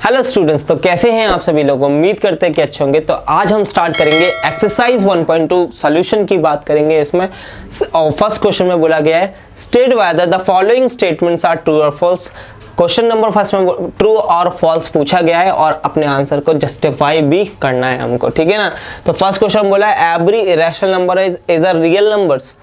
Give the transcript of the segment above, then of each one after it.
Hello students, तो कैसे हैं आप सभी लोग। उम्मीद करते हैं कि अच्छे होंगे। तो आज हम स्टार्ट करेंगे एक्सरसाइज 1.2 सॉल्यूशन की बात करेंगे। इसमें फर्स्ट क्वेश्चन में बोला गया है state whether the following statements are true और फॉल्स। क्वेश्चन नंबर फर्स्ट में ट्रू और फॉल्स पूछा गया है और अपने आंसर को जस्टिफाई भी करना है हमको, ठीक है ना। तो फर्स्ट क्वेश्चन बोला है every irrational number is a real numbers.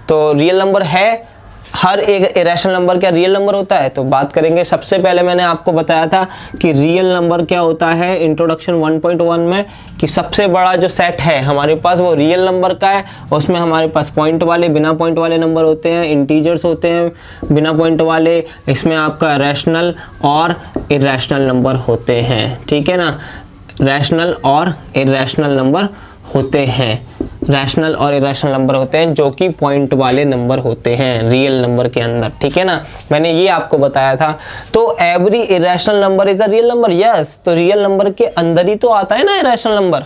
तो रियल नंबर है, हर एक इरेशनल नंबर क्या रियल नंबर होता है। तो बात करेंगे। सबसे पहले मैंने आपको बताया था कि रियल नंबर क्या होता है इंट्रोडक्शन 1.1 में, कि सबसे बड़ा जो सेट है हमारे पास वो रियल नंबर का है। उसमें हमारे पास पॉइंट वाले, बिना पॉइंट वाले नंबर होते हैं, इंटीजर्स होते हैं बिना पॉइंट वाले, इसमें आपका रैशनल और इरेशनल नंबर होते हैं, ठीक है ना। रैशनल और इरेशनल नंबर होते हैं, रैशनल और इरेशनल नंबर होते हैं जो कि पॉइंट वाले नंबर होते हैं रियल नंबर के अंदर, ठीक है ना। मैंने ये आपको बताया था। तो every irrational number is a real number, yes. तो रियल नंबर के अंदर ही तो आता है ना इरेशनल नंबर,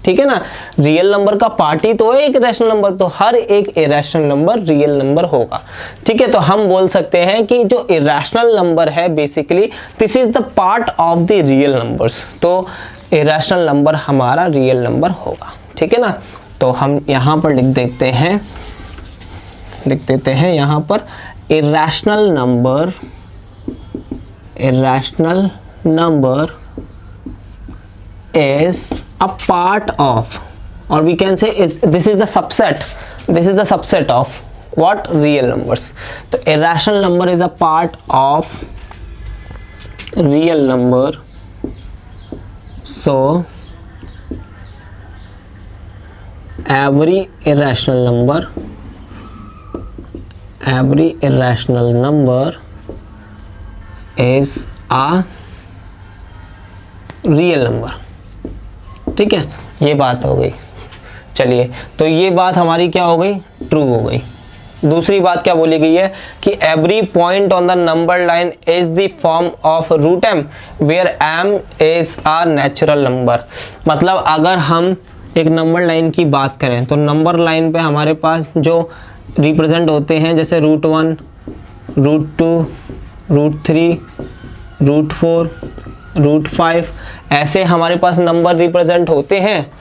ठीक है ना। रियल नंबर का पार्ट ही तो है एक इरेशनल नंबर, तो हर एक इरेशनल नंबर रियल नंबर होगा, ठीक है। तो हम बोल सकते हैं कि जो इरेशनल नंबर है basically this is the part of the real numbers. तो इरेशनल नंबर हमारा रियल नंबर होगा, ठीक है ना। तो हम यहाँ पर लिख देते हैं यहाँ पर irrational number is a part of, or we can say this is the subset of what real numbers. तो irrational number is a part of real number, so every irrational number is a real number, ठीक है। ये बात हो गई। चलिए, तो ये बात हमारी क्या हो गई, ट्रू हो गई। दूसरी बात क्या बोली गई है कि every point on the number line is the form of root M where M is are natural number. मतलब अगर हम एक नंबर लाइन की बात करें तो नंबर लाइन पे हमारे पास जो रिप्रेजेंट होते हैं जैसे √1, √2, √3, √4, √5 ऐसे हमारे पास नंबर रिप्रेजेंट होते हैं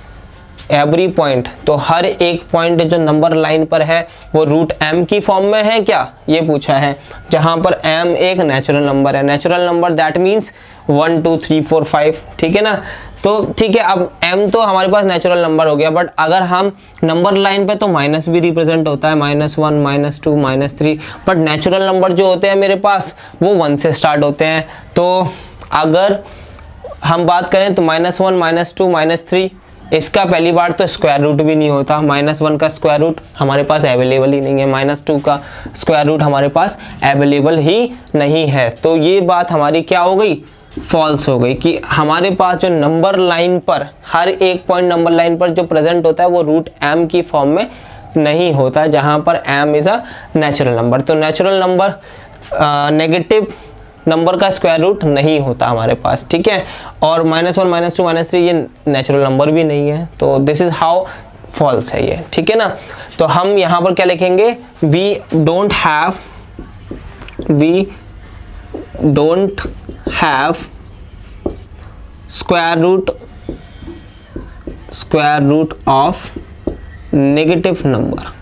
एवरी पॉइंट। तो हर एक पॉइंट जो नंबर लाइन पर है वो √m की फॉर्म में है क्या, ये पूछा है, जहां पर m एक नेचुरल नंबर है। नेचुरल नंबर दैट मीन्स 1 2 3 4 5, ठीक है ना। तो ठीक है, अब m तो हमारे पास नेचुरल नंबर हो गया, बट अगर हम नंबर लाइन पे तो माइनस भी रिप्रेजेंट होता है, -1 -2 -3, बट नेचुरल नंबर जो होते हैं मेरे पास वो 1 से स्टार्ट होते हैं। तो अगर हम बात करें तो -1 -2 -3 इसका पहली बार तो स्क्वायर रूट भी नहीं होता। -1 का स्क्वायर रूट हमारे पास अवेलेबल ही नहीं है, -2 का स्क्वायर रूट हमारे पास अवेलेबल ही नहीं है। तो ये बात हमारी क्या हो गई, फॉल्स हो गई, कि हमारे पास जो नंबर लाइन पर हर एक पॉइंट नंबर लाइन पर जो प्रेजेंट होता है वो √m की फॉर्म में नहीं होता, जहां पर m is a natural number. तो नेचुरल नंबर नेगेटिव नंबर का स्क्वायर रूट नहीं होता हमारे पास, ठीक है। और -1 -2 -3 ये नेचुरल नंबर भी नहीं है। तो दिस इज हाउ फॉल्स है ये, ठीक है ना। तो हम यहाँ पर क्या लिखेंगे, we don't have square root of negative number,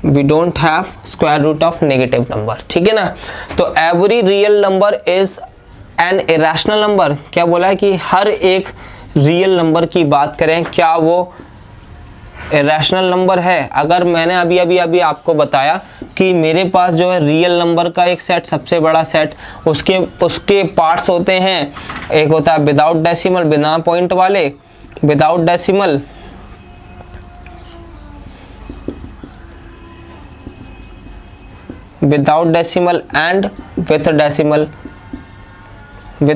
we don't have square root of negative number, ठीक है ना। तो every real number is an irrational number। क्या बोला है कि हर एक रियल नंबर की बात करें क्या वो इरेशनल नंबर है। अगर मैंने अभी आपको बताया कि मेरे पास जो है रियल नंबर का एक सेट, सबसे बड़ा सेट, उसके पार्ट्स होते हैं। एक होता है विदाउट डेसिमल, बिना पॉइंट वाले, without decimal, without decimal and with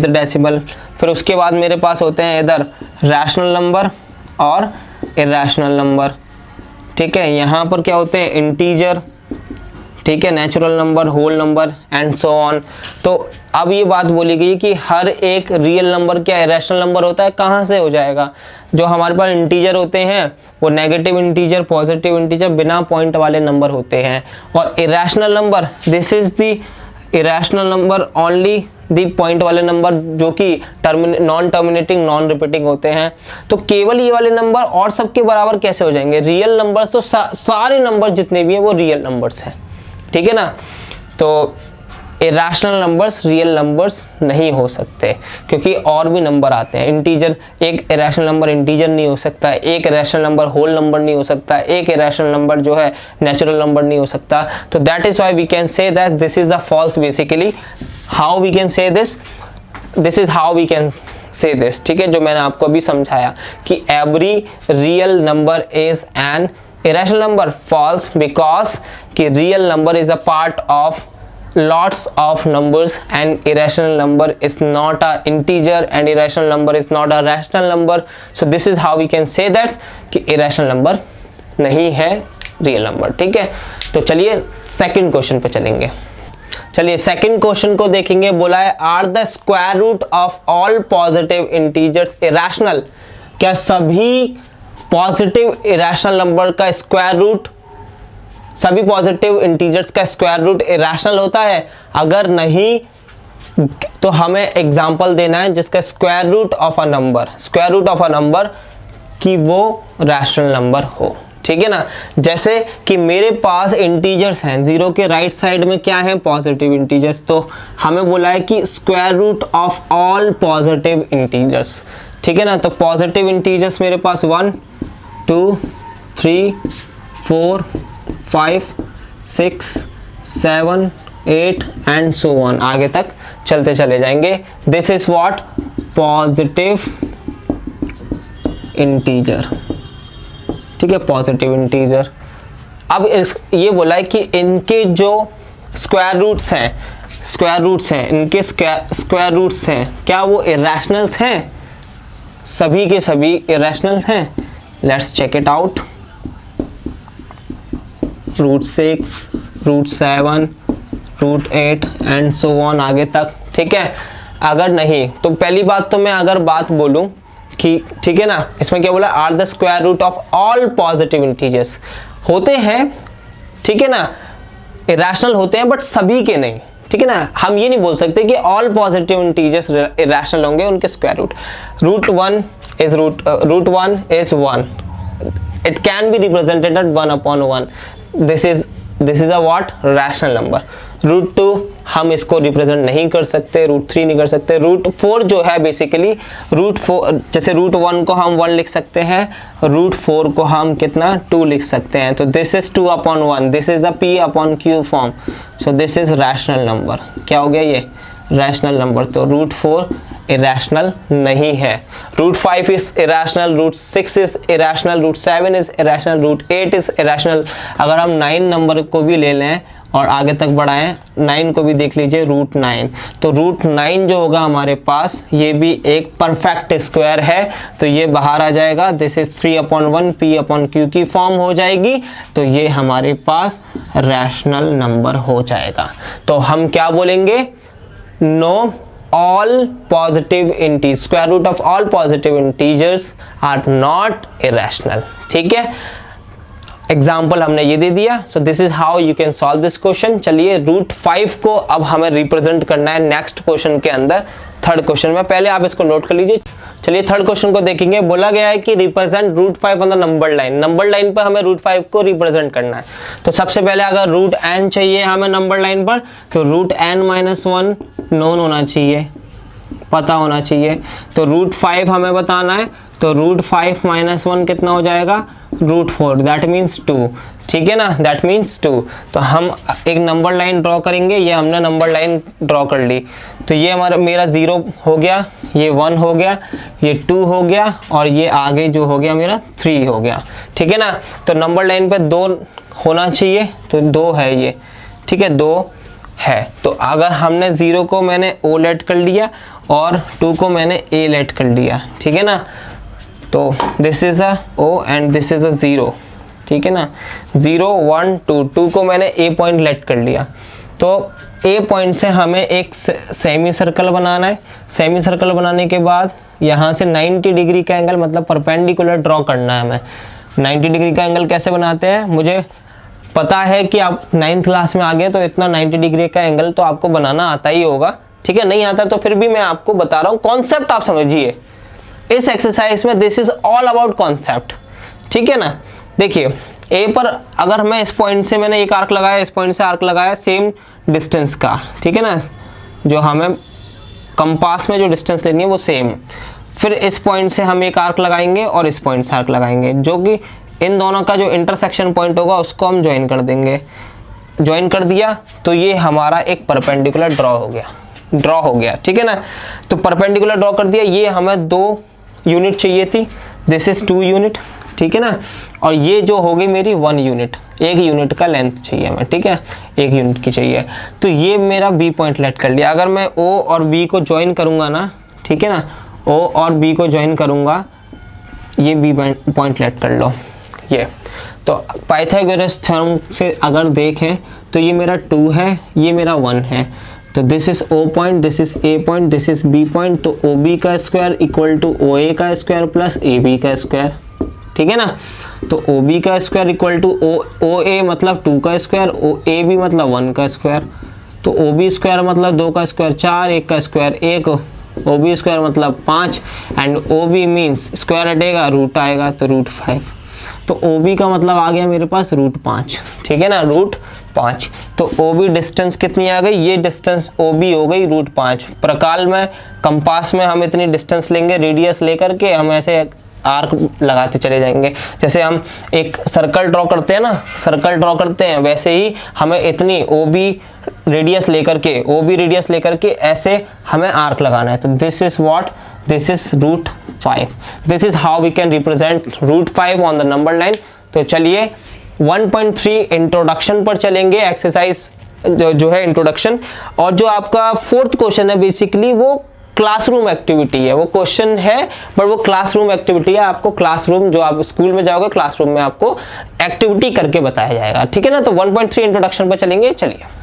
decimal. फिर उसके बाद मेरे पास होते हैं इधर रैशनल नंबर और इरेशनल नंबर, ठीक है। यहाँ पर क्या होते हैं, इंटीजर, ठीक है, natural number, whole number and so on. तो अब ये बात बोली गई कि हर एक रियल नंबर क्या इरेशनल नंबर होता है, कहाँ से हो जाएगा, जो हमारे पास इंटीजर होते हैं वो नेगेटिव इंटीजर, पॉजिटिव इंटीजर, बिना पॉइंट वाले नंबर होते हैं। और irrational number, this is the irrational number only the point वाले नंबर जो कि नॉन टर्मिनेटिंग नॉन रिपीटिंग होते हैं। तो केवल ये वाले नंबर और सबके बराबर कैसे हो जाएंगे? रियल नंबर्स तो सारे नंबर जितने भी हैं वो रियल नंबर्स हैं, ठीक है ना। तो इरेशनल नंबर्स रियल नंबर्स नहीं हो सकते, क्योंकि और भी नंबर आते हैं। इंटीजर, एक इरेशनल नंबर इंटीजर नहीं हो सकता, एक इरेशनल नंबर होल नंबर नहीं हो सकता, एक इरेशनल नंबर जो है नेचुरल नंबर नहीं हो सकता। तो that is why we can say that this is the false. Basically how we can say this is how we can say this, ठीक है, जो मैंने आपको अभी समझाया कि every real number is an irrational number. False, because कि real number is a part of lots of numbers and irrational number is not a integer and irrational number is not a rational number. So this is how we can say that कि irrational number नहीं है real number, ठीक है। तो चलिए second question पे चलेंगे। चलिए सेकंड क्वेश्चन को देखेंगे। बोला है are the square root of all positive integers irrational? क्या सभी पॉजिटिव इरेशनल नंबर का स्क्वायर रूट, सभी पॉजिटिव इंटीजर्स का स्क्वायर रूट इरेशनल होता है? अगर नहीं तो हमें एग्जांपल देना है जिसका square root of a number कि वो रैशनल नंबर हो, ठीक है ना। जैसे कि मेरे पास इंटीजर्स हैं, जीरो के राइट साइड में क्या है? Positive integers. तो हमें बोला है कि square root of all positive integers, ठीक है ना। तो पॉजिटिव इंटीजर्स मेरे पास 1 2 3 4 5 6 7 8 एंड सो ऑन, आगे तक चलते चले जाएंगे। This is what? Positive integer, ठीक है, पॉजिटिव इंटीजर। अब ये बोला है कि इनके जो स्क्वायर रूट्स हैं इनके स्क्वायर रूट्स हैं, क्या वो इरेशनल्स हैं? सभी के सभी इरेशनल हैं। Let's check it out. √6, √7, √8 and so on, आगे तक, ठीक है। अगर नहीं तो पहली बात तो मैं अगर बात बोलूं कि, ठीक है ना, इसमें क्या बोला? Are the square root of all positive integers. होते हैं, ठीक है ना, इरेशनल होते हैं बट सभी के नहीं, ठीक है ना। हम ये नहीं बोल सकते कि ऑल पॉजिटिव इंटीजर्स इरेशनल होंगे उनके square root. √1 is 1. It can be represented at 1/1. This is a what? Rational number. √2 हम इसको रिप्रेजेंट नहीं कर सकते, √3 नहीं कर सकते। √4 जो है बेसिकली √4, जैसे √1 को हम 1 लिख सकते हैं, √4 को हम कितना? 2 लिख सकते हैं। तो this is 2/1, this is the P/Q form. So this is rational number. क्या हो गया ये? Rational number. तो √4 इरेशनल नहीं है। √5 is irrational, √6 is irrational, √7 is irrational, √8 is irrational. अगर हम 9 नंबर को भी ले लें और आगे तक बढ़ाएं, 9 को भी देख लीजिए, √9। तो √9 जो होगा हमारे पास, ये भी एक परफेक्ट स्क्वायर है, तो ये बाहर आ जाएगा। दिस इज 3/1 P/Q की फॉर्म हो जाएगी। तो ये हमारे पास रैशनल नंबर हो जाएगा। तो हम क्या बोलेंगे? No, all positive integers, square root of all positive integers are not irrational, ठीक है। एग्जाम्पल हमने ये दे दिया। So this is how you can solve this question. चलिए √5 को अब हमें रिप्रेजेंट करना है नेक्स्ट क्वेश्चन के अंदर, थर्ड क्वेश्चन में। पहले आप इसको नोट कर लीजिए। चलिए थर्ड क्वेश्चन को देखेंगे। बोला गया है कि represent √5 on the number line. Number line पर हमें √5 को रिप्रेजेंट करना है। तो सबसे पहले अगर √n चाहिए हमें नंबर लाइन पर, तो √n-1 नोन होना चाहिए, पता होना चाहिए। तो √5 हमें बताना है, तो √5 - 1 कितना हो जाएगा? √4, दैट मीन्स 2, ठीक है ना, दैट मीन्स 2। तो हम एक नंबर लाइन ड्रॉ करेंगे। ये हमने नंबर लाइन ड्रॉ कर ली। तो ये मेरा 0 हो गया, ये 1 हो गया, ये 2 हो गया, और ये आगे जो हो गया मेरा 3 हो गया, ठीक है ना। तो नंबर लाइन पे 2 होना चाहिए, तो 2 है ये, ठीक है, 2 है। तो अगर हमने 0 को मैंने O लेट कर लिया और 2 को मैंने A लेट कर लिया, ठीक है ना। तो this is a O and this is a 0, ठीक है ना। 0 1 2, 2 को मैंने A पॉइंट लेट कर लिया। तो A पॉइंट से हमें एक सेमी सर्कल बनाना है। सेमी सर्कल बनाने के बाद यहाँ से 90 डिग्री का एंगल, मतलब परपेंडिकुलर ड्रॉ करना है हमें। 90 डिग्री का एंगल कैसे बनाते हैं? मुझे पता है कि आप 9th क्लास में आ गए, तो इतना 90 डिग्री का एंगल तो आपको बनाना आता ही होगा, ठीक है, नहीं आता तो फिर भी मैं आपको बता रहा हूँ, कॉन्सेप्ट आप समझिए इस एक्सरसाइज में, this is all about concept, ठीक है ना। देखिए ए पर अगर मैं इस पॉइंट से मैंने एक आर्क लगाया, इस पॉइंट से आर्क लगाया सेम डिस्टेंस का, ठीक है ना, जो हमें कंपास में जो डिस्टेंस लेनी है वो सेम, फिर इस पॉइंट से हम एक आर्क लगाएंगे और इस पॉइंट से आर्क लगाएंगे, जो कि इन दोनों का जो इंटरसेक्शन पॉइंट होगा उसको हम ज्वाइन कर देंगे। ज्वाइन कर दिया तो ये हमारा एक परपेंडिकुलर ड्रॉ हो गया, ठीक है ना। तो परपेंडिकुलर ड्रॉ कर दिया, ये हमें 2 यूनिट चाहिए थी, दिस इज 2 यूनिट, ठीक है ना, और ये जो हो गई मेरी 1 यूनिट, 1 यूनिट का लेंथ चाहिए हमें, ठीक है, 1 यूनिट की चाहिए। तो ये मेरा बी पॉइंट लेट कर लिया। अगर मैं ओ और बी को ज्वाइन करूंगा ना, ठीक है ना, ओ और बी को ज्वाइन करूंगा, ये बी पॉइंट लेट कर लो ये। तो पाइथागोरस थ्योरम से अगर देखें तो ये मेरा 2 है, ये मेरा 1 है, तो this is O point, this is A point, this is B point, तो ओ बी का square equal to O A का स्क्वायर प्लस ए बी का स्क्वायर, ठीक है ना। तो ओ बी का square equal to O A मतलब 2 का स्क्वायर, ओ ए बी मतलब 1 का स्क्वायर, तो ओ बी स्क्वायर मतलब 2 का स्क्वायर 4, 1 का स्क्वायर 1, ओ बी स्क्वायर मतलब 5, and O B means square हटेगा रूट आएगा तो रूट 5, तो ओ बी का मतलब आ गया मेरे पास रूट 5, ठीक है ना, रूट 5। तो ओ बी डिस्टेंस कितनी आ गई, ये डिस्टेंस ओ बी हो गई रूट 5। प्रकाल में कंपास में हम इतनी डिस्टेंस लेंगे, रेडियस लेकर के हम ऐसे आर्क लगाते चले जाएंगे। जैसे हम एक सर्कल ड्रॉ करते हैं ना, सर्कल ड्रॉ करते हैं, वैसे ही हमें इतनी ओ बी रेडियस लेकर के ऐसे हमें आर्क लगाना है। तो this is what, this is root 5, this is how we can represent root 5 on the number line. तो चलिए 1.3 इंट्रोडक्शन पर चलेंगे, एक्सरसाइज जो है इंट्रोडक्शन, और जो आपका 4th क्वेश्चन है बेसिकली वो क्लासरूम एक्टिविटी है। वो क्वेश्चन है बट वो क्लासरूम एक्टिविटी है, आपको क्लासरूम, जो आप स्कूल में जाओगे क्लासरूम में आपको एक्टिविटी करके बताया जाएगा, ठीक है ना। तो 1.3 इंट्रोडक्शन पर चलेंगे, चलिए।